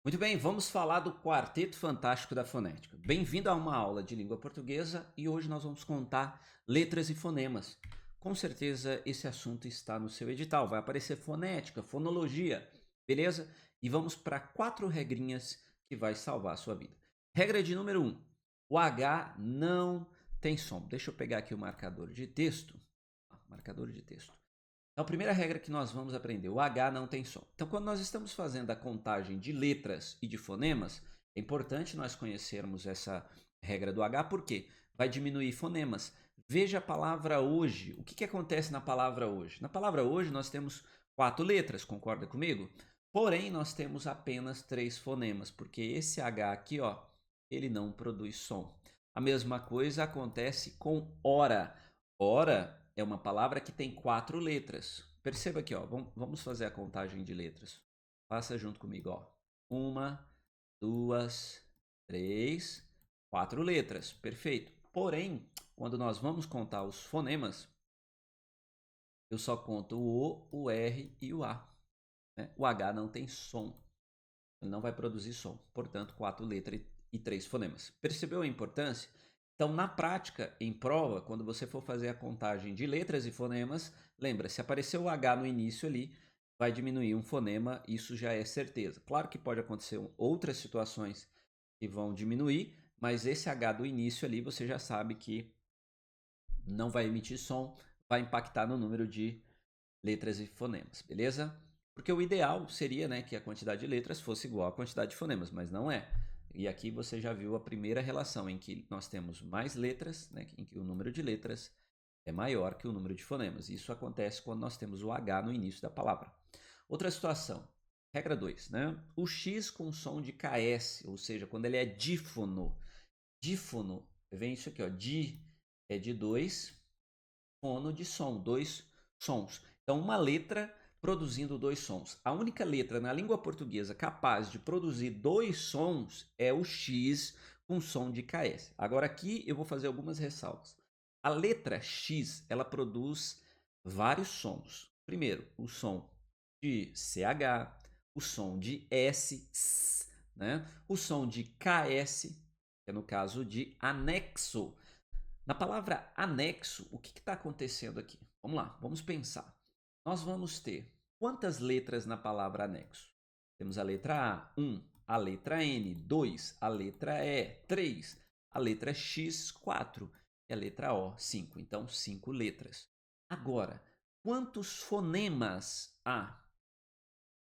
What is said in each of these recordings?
Muito bem, vamos falar do Quarteto Fantástico da Fonética. Bem-vindo a uma aula de língua portuguesa e hoje nós vamos contar letras e fonemas. Com certeza esse assunto está no seu edital, vai aparecer fonética, fonologia, beleza? E vamos para 4 regrinhas que vai salvar a sua vida. Regra de número 1, o H não tem som. Deixa eu pegar aqui o marcador de texto. Marcador de texto. Então, a primeira regra que nós vamos aprender, o H não tem som. Então, quando nós estamos fazendo a contagem de letras e de fonemas, é importante nós conhecermos essa regra do H, porque vai diminuir fonemas. Veja a palavra hoje. O que acontece na palavra hoje? Na palavra hoje nós temos 4 letras, concorda comigo? Porém, nós temos apenas 3 fonemas, porque esse H aqui, ó, ele não produz som. A mesma coisa acontece com hora. Hora é uma palavra que tem 4 letras. Perceba aqui, ó, vamos fazer a contagem de letras. Faça junto comigo, ó. 1, 2, 3, 4 letras. Perfeito. Porém, quando nós vamos contar os fonemas, eu só conto o O, o R e o A. Né? O H não tem som. Ele não vai produzir som. Portanto, 4 letras e 3 fonemas. Percebeu a importância? Então, na prática, em prova, quando você for fazer a contagem de letras e fonemas, lembra, se aparecer o H no início ali, vai diminuir um fonema, isso já é certeza. Claro que pode acontecer outras situações que vão diminuir, mas esse H do início ali, você já sabe que não vai emitir som, vai impactar no número de letras e fonemas, beleza? Porque o ideal seria, né, que a quantidade de letras fosse igual à quantidade de fonemas, mas não é. E aqui você já viu a primeira relação em que nós temos mais letras, né, em que o número de letras é maior que o número de fonemas. Isso acontece quando nós temos o H no início da palavra. Outra situação, regra 2, né? O X com som de KS, ou seja, quando ele é dífono. Dífono, vem isso aqui, ó, di é de 2, fono de som, 2 sons. Então, uma letra produzindo 2 sons. A única letra na língua portuguesa capaz de produzir 2 sons é o X com som de KS. Agora aqui eu vou fazer algumas ressalvas. A letra X, ela produz vários sons. Primeiro, o som de CH, o som de S, né? O som de KS, que é no caso de anexo. Na palavra anexo, o que está acontecendo aqui? Vamos lá, vamos pensar. Nós vamos ter quantas letras na palavra anexo? Temos a letra A, 1, a letra N, 2, a letra E, 3, a letra X, 4 e a letra O, 5. Então, 5 letras. Agora, quantos fonemas há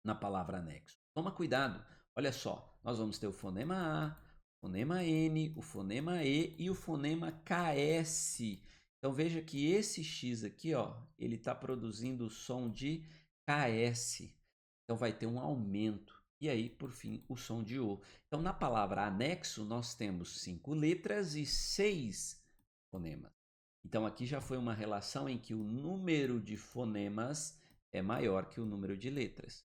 na palavra anexo? Toma cuidado. Olha só, nós vamos ter o fonema A, o fonema N, o fonema E e o fonema KS. Então veja que esse X aqui, ó, ele está produzindo o som de KS. Então vai ter um aumento. E aí, por fim, o som de O. Então na palavra anexo, nós temos 5 letras e 6 fonemas. Então aqui já foi uma relação em que o número de fonemas é maior que o número de letras.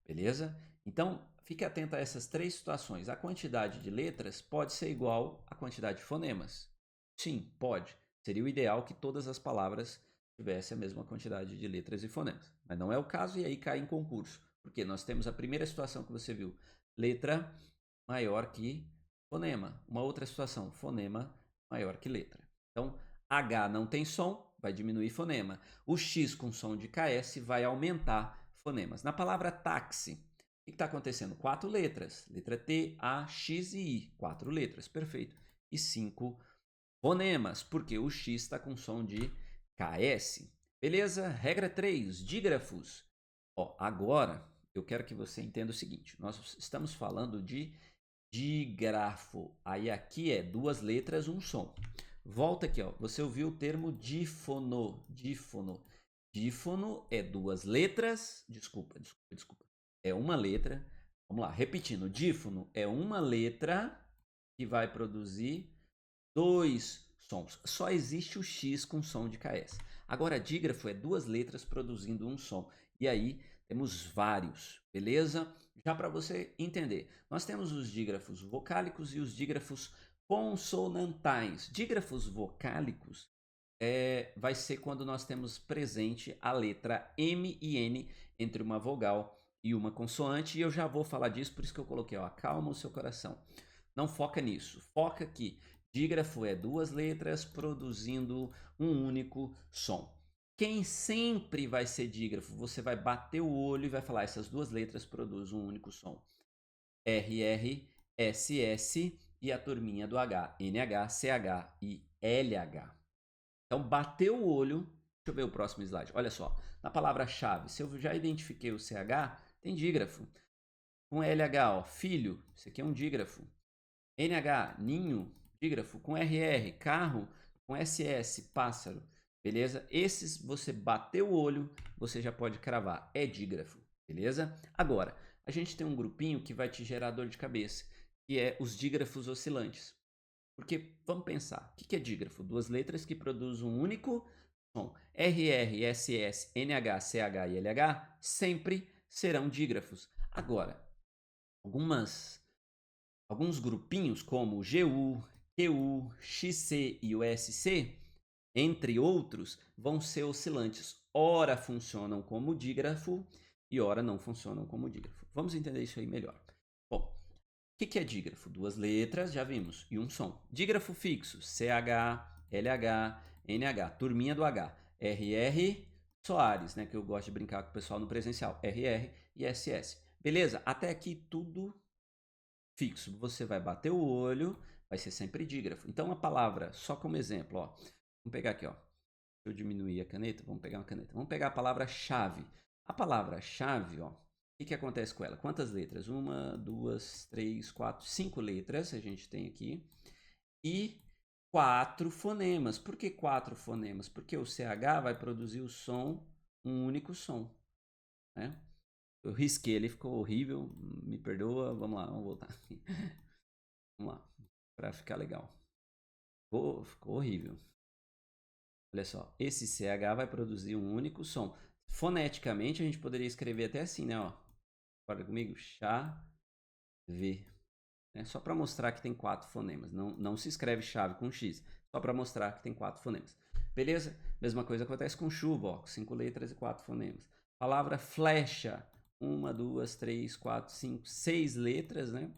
Beleza? Então, fique atento a essas 3 situações. A quantidade de letras pode ser igual à quantidade de fonemas. Sim, pode. Seria o ideal que todas as palavras tivessem a mesma quantidade de letras e fonemas. Mas não é o caso e aí cai em concurso. Porque nós temos a primeira situação que você viu, letra maior que fonema. Uma outra situação, fonema maior que letra. Então, H não tem som, vai diminuir fonema. O X com som de KS vai aumentar fonemas. Na palavra táxi, o que está acontecendo? 4 letras. Letra T, A, X e I. 4 letras, perfeito. E 5 fonemas, porque o X está com som de KS. Beleza? Regra 3, dígrafos. Ó, agora eu quero que você entenda o seguinte. Nós estamos falando de dígrafo. Aí aqui é 2 letras, um som. Volta aqui, ó. Você ouviu o termo dífono. Dífono. Dífono é 2 letras. Desculpa. É uma letra. Vamos lá, repetindo. Dífono é uma letra que vai produzir 2 sons. Só existe o X com som de KS. Agora, dígrafo é 2 letras produzindo um som. E aí temos vários, beleza? Já para você entender, nós temos os dígrafos vocálicos e os dígrafos consonantais. Dígrafos vocálicos vai ser quando nós temos presente a letra M e N entre uma vogal e uma consoante, e eu já vou falar disso, por isso que eu coloquei, ó, acalma o seu coração. Não foca nisso, foca que dígrafo é duas letras produzindo um único som. Quem sempre vai ser dígrafo, você vai bater o olho e vai falar, essas duas letras produzem um único som. RR, SS e a turminha do H, NH, CH e LH. Então, bateu o olho, deixa eu ver o próximo slide. Olha só, na palavra-chave, se eu já identifiquei o CH, tem dígrafo. Com LH, ó, filho, isso aqui é um dígrafo. NH, ninho, dígrafo. Com RR, carro. Com SS, pássaro. Beleza? Esses você bateu o olho, você já pode cravar. É dígrafo. Beleza? Agora, a gente tem um grupinho que vai te gerar dor de cabeça, que é os dígrafos oscilantes. Porque, vamos pensar, o que é dígrafo? Duas letras que produzem um único som. RR, SS, NH, CH e LH sempre serão dígrafos. Agora, alguns grupinhos como o GU, QU, XC e o SC, entre outros, vão ser oscilantes. Ora funcionam como dígrafo e ora não funcionam como dígrafo. Vamos entender isso aí melhor. Bom, o que é dígrafo? Duas letras, já vimos, e um som. Dígrafo fixo, CH, LH, NH, turminha do H, RR, Soares, né, que eu gosto de brincar com o pessoal no presencial, RR e SS. Beleza? Até aqui tudo fixo. Você vai bater o olho, vai ser sempre dígrafo. Então a palavra, só como exemplo, ó, vamos pegar aqui, ó. Deixa eu diminuir a caneta, vamos pegar uma caneta. Vamos pegar a palavra-chave. A palavra-chave, ó, o que acontece com ela? Quantas letras? Uma, duas, três, quatro, cinco letras a gente tem aqui. E quatro fonemas. Por que quatro fonemas? Porque o CH vai produzir o som, um único som. Né? Eu risquei, ele ficou horrível. Me perdoa. Vamos lá, vamos voltar. Vamos lá, para ficar legal. Ficou horrível. Olha só, esse CH vai produzir um único som. Foneticamente, a gente poderia escrever até assim, né? Ó, concorda comigo? Chá, V. Né? Só para mostrar que tem quatro fonemas. Não se escreve chave com X. Só para mostrar que tem quatro fonemas. Beleza? Mesma coisa acontece com chuva, ó, cinco letras e quatro fonemas. Palavra flecha. Uma, duas, três, quatro, cinco, seis letras, né?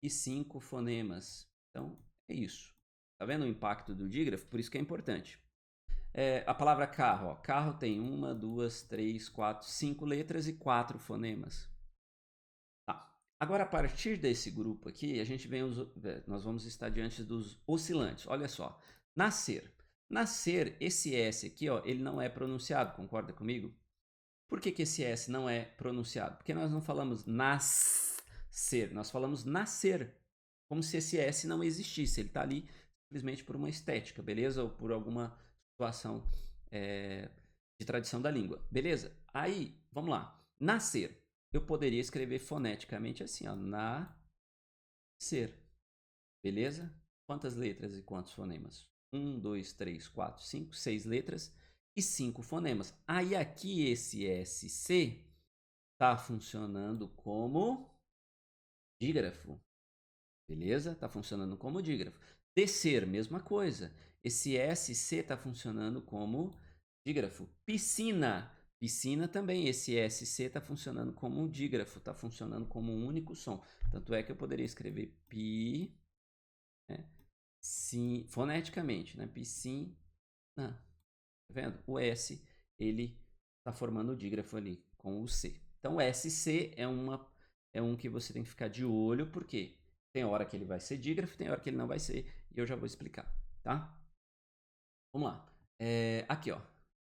E cinco fonemas. Então, é isso. Tá vendo o impacto do dígrafo? Por isso que é importante. A palavra carro, ó. Carro tem uma, duas, três, quatro, cinco letras e quatro fonemas. Tá. Agora, a partir desse grupo aqui, a gente nós vamos estar diante dos oscilantes. Olha só. Nascer. Nascer, esse S aqui, ó, ele não é pronunciado, concorda comigo? Por que esse S não é pronunciado? Porque nós não falamos nascer, nós falamos nascer. Como se esse S não existisse. Ele está ali simplesmente por uma estética, beleza? Ou por alguma situação de tradição da língua. Beleza? Aí, vamos lá. Nascer. Eu poderia escrever foneticamente assim, ó. Nascer. Beleza? Quantas letras e quantos fonemas? 1, 2, 3, 4, 5, 6 letras e 5 fonemas. Aí aqui esse SC está funcionando como dígrafo. Beleza? Está funcionando como dígrafo. Descer, mesma coisa. Esse SC está funcionando como dígrafo. Piscina. Piscina também. Esse SC está funcionando como um dígrafo. Está funcionando como um único som. Tanto é que eu poderia escrever pi, né? Sim, foneticamente, né? Piscina. Tá vendo? O S, ele está formando o dígrafo ali com o C. Então, o SC é um que você tem que ficar de olho, porque tem hora que ele vai ser dígrafo, tem hora que ele não vai ser, e eu já vou explicar, tá? Vamos lá. Aqui, ó.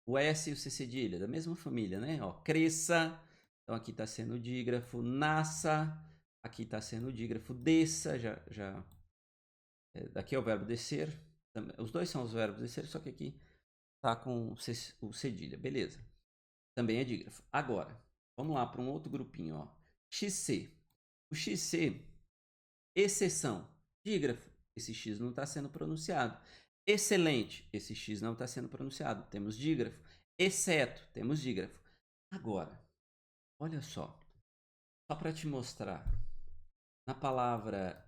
O S e o C cedilha, da mesma família, né? Ó, cresça, então aqui está sendo o dígrafo. Nasça, aqui está sendo o dígrafo. Desça, daqui é o verbo descer. Os dois são os verbos descer, só que aqui tá com o cedilha, beleza. Também é dígrafo. Agora, vamos lá para um outro grupinho, ó. XC. O XC, exceção, dígrafo. Esse X não está sendo pronunciado. Excelente. Esse X não está sendo pronunciado. Temos dígrafo. Exceto, temos dígrafo. Agora, olha só. Só para te mostrar. Na palavra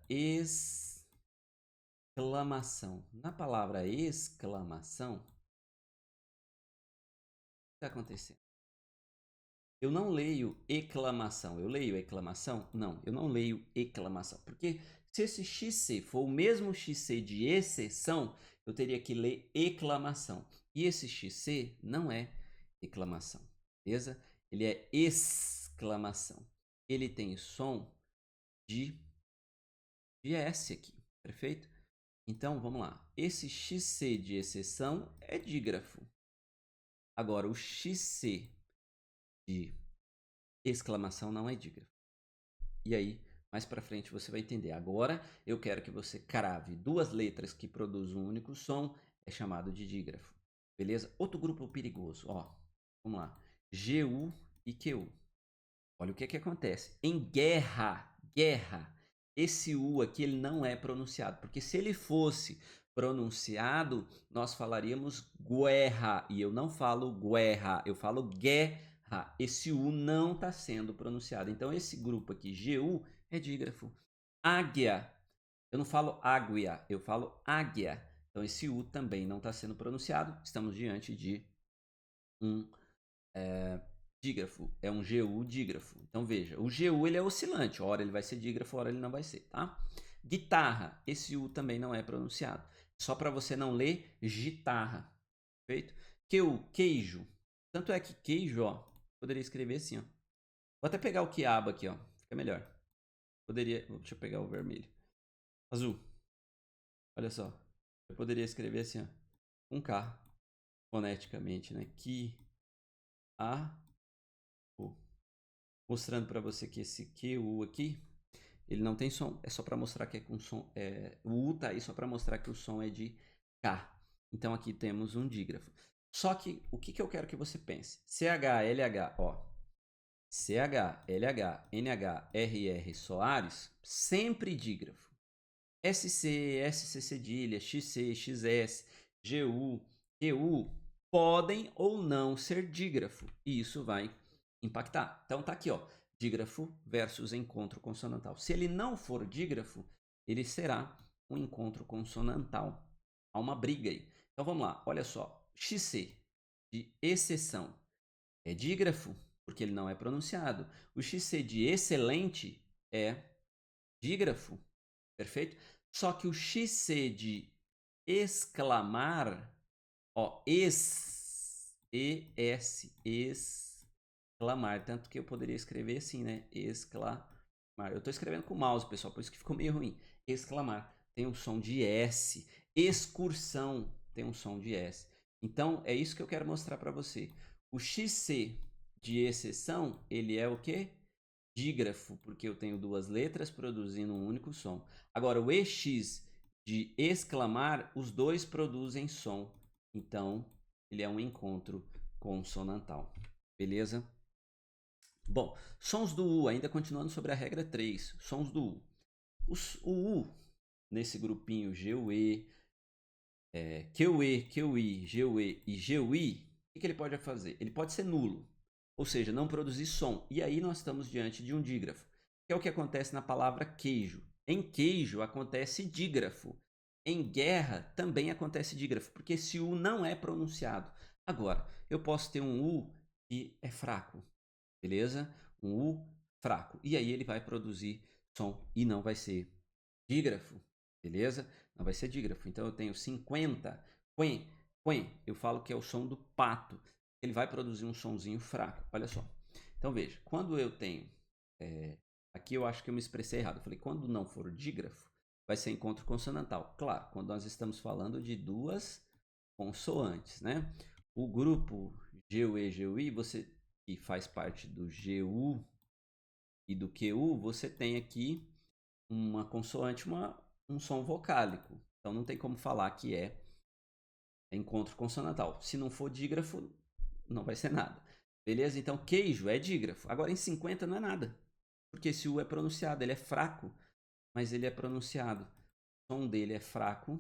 exclamação. Na palavra exclamação, o que está acontecendo? Eu não leio exclamação. Eu leio exclamação? Não, eu não leio exclamação. Porque se esse XC for o mesmo XC de exceção, eu teria que ler exclamação. E esse XC não é exclamação, beleza? Ele é exclamação. Ele tem som de S aqui, perfeito? Então, vamos lá. Esse XC de exceção é dígrafo. Agora, o XC de exclamação não é dígrafo. E aí, mais para frente você vai entender. Agora, eu quero que você crave duas letras que produzem um único som, é chamado de dígrafo. Beleza? Outro grupo perigoso, ó. Vamos lá. GU e QU. Olha o que que acontece. Em guerra, esse U aqui ele não é pronunciado, porque se ele fosse pronunciado, nós falaríamos guerra, e eu não falo guerra, eu falo guerra. Esse U não está sendo pronunciado. Então esse grupo aqui, GU, é dígrafo. Águia, eu não falo águia, eu falo águia. Então esse U também não está sendo pronunciado. Estamos diante de um dígrafo, é um GU dígrafo. Então veja, o GU ele é oscilante, hora ele vai ser dígrafo, hora ele não vai ser, tá? Guitarra, esse U também não é pronunciado. Só para você não ler guitarra, perfeito? Queijo. Tanto é que queijo, ó, poderia escrever assim, ó. Vou até pegar o quiabo aqui, ó, fica melhor. Poderia, deixa eu pegar o vermelho. Azul. Olha só. Eu poderia escrever assim, ó, um K, foneticamente, né? A U. Mostrando para você que esse QU aqui, ele não tem som. É só para mostrar que é com som. O U tá aí só para mostrar que o som é de K. Então aqui temos um dígrafo. Só que o que eu quero que você pense? CH, LH, ó. CH, LH, NH, RR, Soares, sempre dígrafo. SC, SC cedilha, XC, XS, GU, QU podem ou não ser dígrafo. E isso vai impactar. Então tá aqui, ó, dígrafo versus encontro consonantal. Se ele não for dígrafo, ele será um encontro consonantal. Há uma briga aí. Então vamos lá, olha só. XC, de exceção, é dígrafo, porque ele não é pronunciado. O XC de excelente é dígrafo, perfeito? Só que o XC de exclamar, ó, exclamar, tanto que eu poderia escrever assim, né? Exclamar. Eu tô escrevendo com o mouse, pessoal, por isso que ficou meio ruim. Exclamar tem um som de S. Excursão tem um som de S. Então, é isso que eu quero mostrar para você. O XC de exceção, ele é o quê? Dígrafo, porque eu tenho duas letras produzindo um único som. Agora, o EX de exclamar, os dois produzem som. Então, ele é um encontro consonantal. Beleza? Bom, sons do U, ainda continuando sobre a regra 3, sons do U. O U, nesse grupinho GUE, QE, QI, GUE e GUI, o que ele pode fazer? Ele pode ser nulo, ou seja, não produzir som. E aí nós estamos diante de um dígrafo, que é o que acontece na palavra queijo. Em queijo acontece dígrafo. Em guerra também acontece dígrafo, porque esse U não é pronunciado. Agora, eu posso ter um U que é fraco, beleza? Um U fraco. E aí ele vai produzir som e não vai ser dígrafo, beleza? Não vai ser dígrafo. Então eu tenho 50, quen, quen. Eu falo que é o som do pato. Ele vai produzir um sonzinho fraco. Olha só. Então veja, quando eu tenho... aqui eu acho que eu me expressei errado. Eu falei, quando não for dígrafo, vai ser encontro consonantal. Claro, quando nós estamos falando de duas consoantes, né? O grupo GUE, GUI, você que faz parte do GU e do QU, você tem aqui uma consoante, um som vocálico. Então não tem como falar que é encontro consonantal. Se não for dígrafo, não vai ser nada. Beleza? Então queijo é dígrafo. Agora em 50 não é nada. Porque esse U é pronunciado, ele é fraco, mas ele é pronunciado. O som dele é fraco,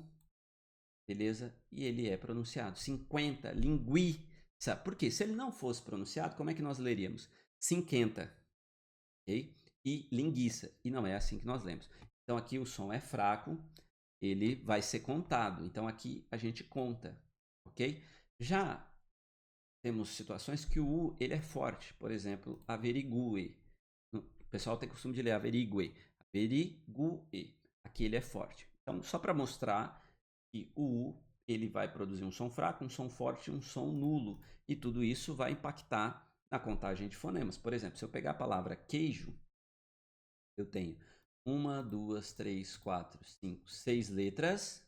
beleza? E ele é pronunciado. 50, linguiça. Por quê? Se ele não fosse pronunciado, como é que nós leríamos? 50, ok? E linguiça. E não é assim que nós lemos. Então aqui o som é fraco, ele vai ser contado. Então aqui a gente conta, ok? Já temos situações que o U ele é forte. Por exemplo, averigue. O pessoal tem costume de ler averigue. Averigue. Aqui ele é forte. Então, só para mostrar que o U ele vai produzir um som fraco, um som forte e um som nulo. E tudo isso vai impactar na contagem de fonemas. Por exemplo, se eu pegar a palavra queijo, eu tenho 1, 2, 3, 4, 5, 6 letras,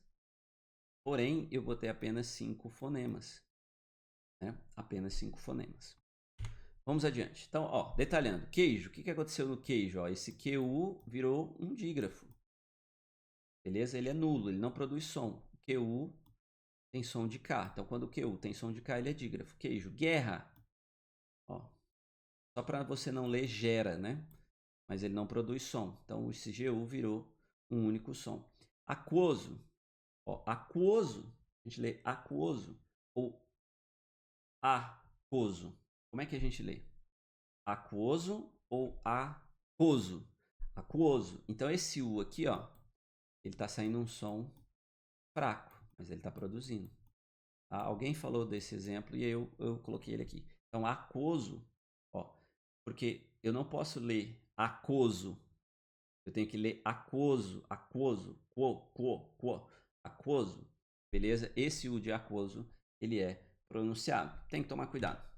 porém eu vou ter apenas 5 fonemas. Né? Apenas 5 fonemas. Vamos adiante. Então, ó, detalhando. Queijo. O que aconteceu no queijo? Ó, esse QU virou um dígrafo. Beleza? Ele é nulo, ele não produz som. O QU tem som de K. Então, quando o QU tem som de K, ele é dígrafo. Queijo. Guerra. Ó, só para você não ler gera, né? Mas ele não produz som. Então, esse GU virou um único som. Aquoso. Ó, aquoso. A gente lê aquoso ou aquoso. Como é que a gente lê? Aquoso ou aquoso? Aquoso. Então, esse U aqui, ó, ele está saindo um som fraco, mas ele está produzindo. Tá? Alguém falou desse exemplo e eu coloquei ele aqui. Então, aquoso, ó, porque eu não posso ler aquoso. Eu tenho que ler aquoso, aquoso, aquoso. Beleza? Esse U de aquoso, ele é pronunciado. Tem que tomar cuidado.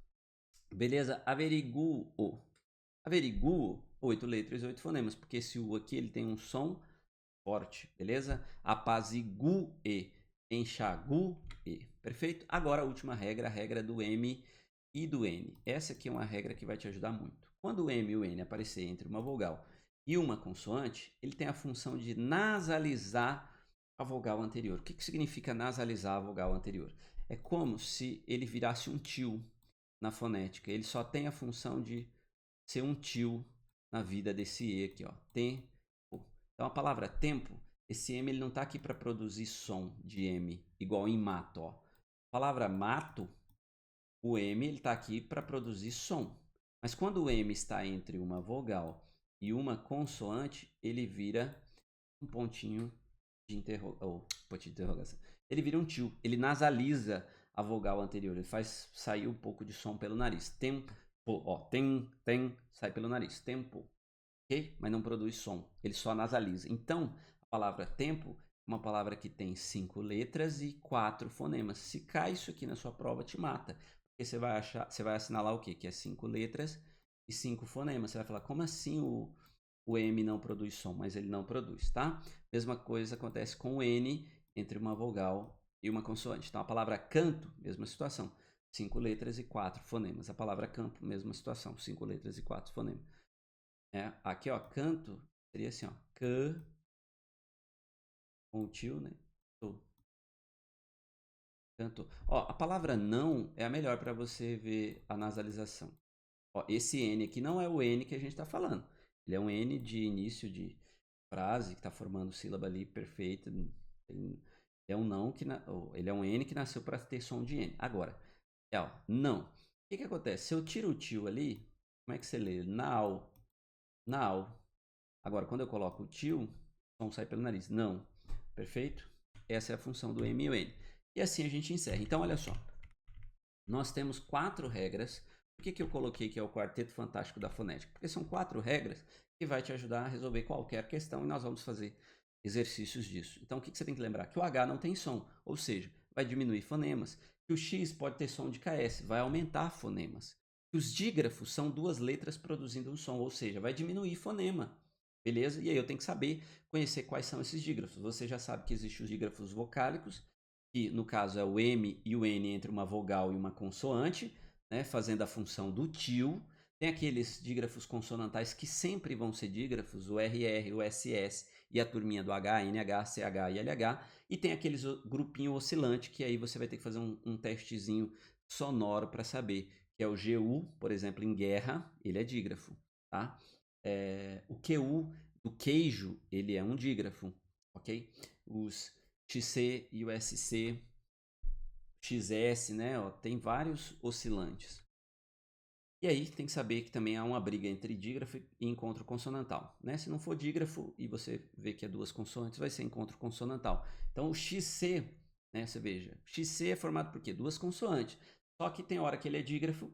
Beleza? Averiguo. Averiguo 8 letras e 8 fonemas, porque esse U aqui ele tem um som forte, beleza? Apazigue, enxague. Perfeito? Agora a última regra, a regra do M e do N. Essa aqui é uma regra que vai te ajudar muito. Quando o M e o N aparecer entre uma vogal e uma consoante, ele tem a função de nasalizar a vogal anterior. O que significa nasalizar a vogal anterior? É como se ele virasse um tio na fonética. Ele só tem a função de ser um tio na vida desse E aqui, ó. Tempo. Então a palavra tempo, esse M ele não está aqui para produzir som de M, igual em mato, ó. A palavra mato, o M ele está aqui para produzir som. Mas quando o M está entre uma vogal e uma consoante, ele vira um pontinho de interrogação. Ele vira um tio, ele nasaliza a vogal anterior, ele faz sair um pouco de som pelo nariz. Tempo, ó, tem, sai pelo nariz. Tempo, ok? Mas não produz som, ele só nasaliza. Então, a palavra tempo é uma palavra que tem 5 letras e 4 fonemas. Se cai isso aqui na sua prova, te mata. Porque você vai assinalar o quê? Que é 5 letras e 5 fonemas. Você vai falar, como assim o M não produz som? Mas ele não produz, tá? Mesma coisa acontece com o N entre uma vogal e uma consoante. Então, a palavra canto, mesma situação. 5 letras e 4 fonemas. A palavra campo, mesma situação. 5 letras e 4 fonemas. Aqui, ó, canto seria assim, ó. C com o tio, né? Canto. Ó, a palavra não é a melhor para você ver a nasalização. Ó, esse N aqui não é o N que a gente está falando. Ele é um N de início de frase que está formando sílaba ali perfeita. Ele é um não que ele é um N que nasceu para ter som de N. Agora, ó, não. O que acontece? Se eu tiro o tio ali, como é que você lê? Now, now. Agora, quando eu coloco o tio, o som sai pelo nariz. Não. Perfeito? Essa é a função do M e o N. E assim a gente encerra. Então, olha só. Nós temos 4 regras. Por que eu coloquei que é o quarteto fantástico da fonética? Porque são 4 regras que vai te ajudar a resolver qualquer questão e nós vamos fazer exercícios disso. Então, o que você tem que lembrar? Que o H não tem som, ou seja, vai diminuir fonemas. Que o X pode ter som de KS, vai aumentar fonemas. Que os dígrafos são 2 letras produzindo um som, ou seja, vai diminuir fonema. Beleza? E aí eu tenho que saber, conhecer quais são esses dígrafos. Você já sabe que existem os dígrafos vocálicos, que no caso é o M e o N entre uma vogal e uma consoante, né, fazendo a função do tio. Tem aqueles dígrafos consonantais que sempre vão ser dígrafos, o RR, o SS e a turminha do H, NH, CH e LH. E tem aqueles grupinho oscilante que aí você vai ter que fazer um testezinho sonoro para saber, que é o GU, por exemplo, em guerra, ele é dígrafo, tá? O QU do queijo, ele é um dígrafo, ok? Os XC e o SC, XS, né? Ó, tem vários oscilantes. E aí tem que saber que também há uma briga entre dígrafo e encontro consonantal, né? Se não for dígrafo e você vê que é 2 consoantes, vai ser encontro consonantal. Então o XC, né? Você veja, XC é formado por quê? 2 consoantes. Só que tem hora que ele é dígrafo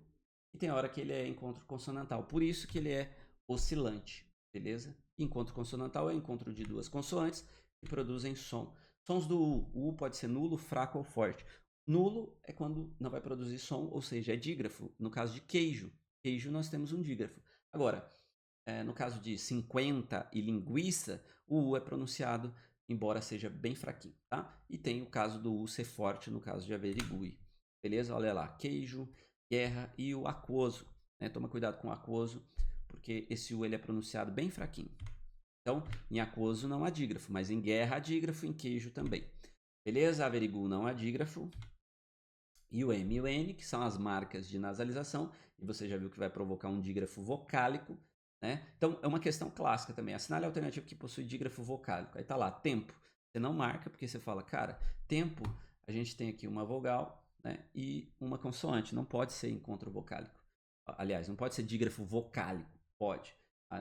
e tem hora que ele é encontro consonantal. Por isso que ele é oscilante, beleza? Encontro consonantal é o encontro de duas consoantes que produzem som. Sons do U. O U pode ser nulo, fraco ou forte. Nulo é quando não vai produzir som, ou seja, é dígrafo. No caso de queijo. Queijo nós temos um dígrafo. Agora, no caso de 50 e linguiça, o U é pronunciado, embora seja bem fraquinho, tá? E tem o caso do U ser forte, no caso de averigüe. Beleza? Olha lá, queijo, guerra e o aquoso. Né? Toma cuidado com o aquoso, porque esse U ele é pronunciado bem fraquinho. Então, em aquoso não há dígrafo, mas em guerra há dígrafo, em queijo também. Beleza? Averigu não há dígrafo. E o M e o N, que são as marcas de nasalização, e você já viu que vai provocar um dígrafo vocálico, né? Então, é uma questão clássica também. Assinale a alternativa que possui dígrafo vocálico. Aí tá lá, tempo. Você não marca, porque você fala, cara, tempo, a gente tem aqui uma vogal, né, e uma consoante. Não pode ser encontro vocálico. Aliás, não pode ser dígrafo vocálico. Pode.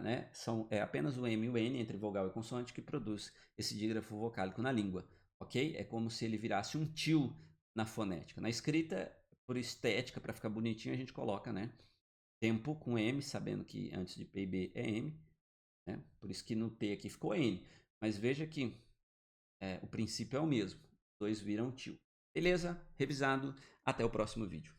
Né? É apenas o M e o N, entre vogal e consoante, que produz esse dígrafo vocálico na língua. Ok? É como se ele virasse um tio na fonética. Na escrita, por estética, para ficar bonitinho, a gente coloca, né, tempo com M, sabendo que antes de P e B é M, né? Por isso que no T aqui ficou N. Mas veja que o princípio é o mesmo. Dois viram tio. Beleza? Revisado. Até o próximo vídeo.